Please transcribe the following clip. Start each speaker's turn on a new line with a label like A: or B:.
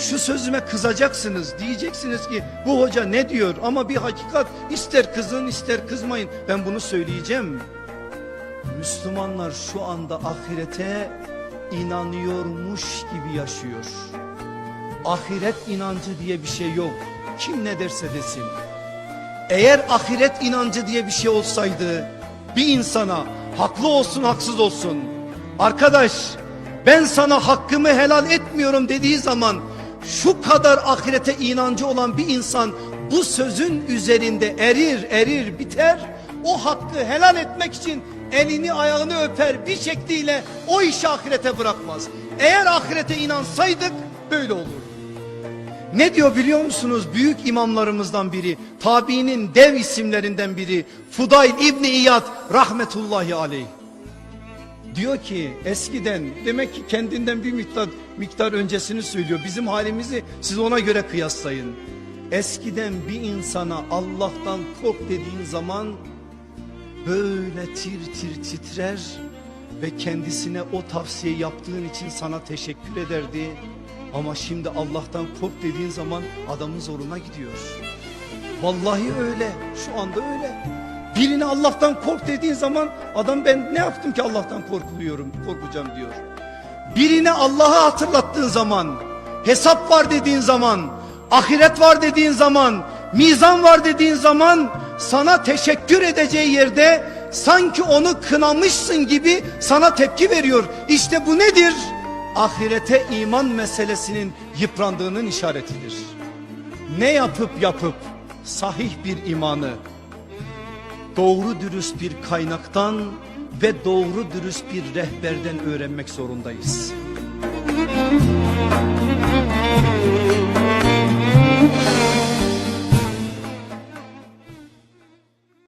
A: benim şu sözüme kızacaksınız. Diyeceksiniz ki bu hoca ne diyor? Ama bir hakikat, ister kızın ister kızmayın. Ben bunu söyleyeceğim. Müslümanlar şu anda ahirete inanıyormuş gibi yaşıyor. Ahiret inancı diye bir şey yok. Kim ne derse desin. Eğer ahiret inancı diye bir şey olsaydı, bir insana haklı olsun haksız olsun, arkadaş ben sana hakkımı helal etmiyorum dediği zaman, şu kadar ahirete inancı olan bir insan bu sözün üzerinde erir biter. O hakkı helal etmek için elini ayağını öper, bir şekliyle o işi ahirete bırakmaz. Eğer ahirete inansaydık böyle olurdu. Ne diyor biliyor musunuz? Büyük imamlarımızdan biri, tabiinin dev isimlerinden biri Fudayl İbni İyad rahmetullahi aleyh. Diyor ki eskiden, demek ki kendinden bir miktar öncesini söylüyor. Bizim halimizi siz ona göre kıyaslayın. Eskiden bir insana Allah'tan kork dediğin zaman böyle tir tir titrer ve kendisine o tavsiye yaptığın için sana teşekkür ederdi. Ama şimdi Allah'tan kork dediğin zaman adamın zoruna gidiyor. Vallahi öyle, şu anda öyle. Birine Allah'tan kork dediğin zaman adam ben ne yaptım ki Allah'tan korkacağım diyor. Birine Allah'ı hatırlattığın zaman, hesap var dediğin zaman, ahiret var dediğin zaman, mizan var dediğin zaman, sana teşekkür edeceği yerde sanki onu kınamışsın gibi sana tepki veriyor. İşte bu nedir? Ahirete iman meselesinin yıprandığının işaretidir. Ne yapıp sahih bir imanı doğru dürüst bir kaynaktan ve doğru dürüst bir rehberden öğrenmek zorundayız.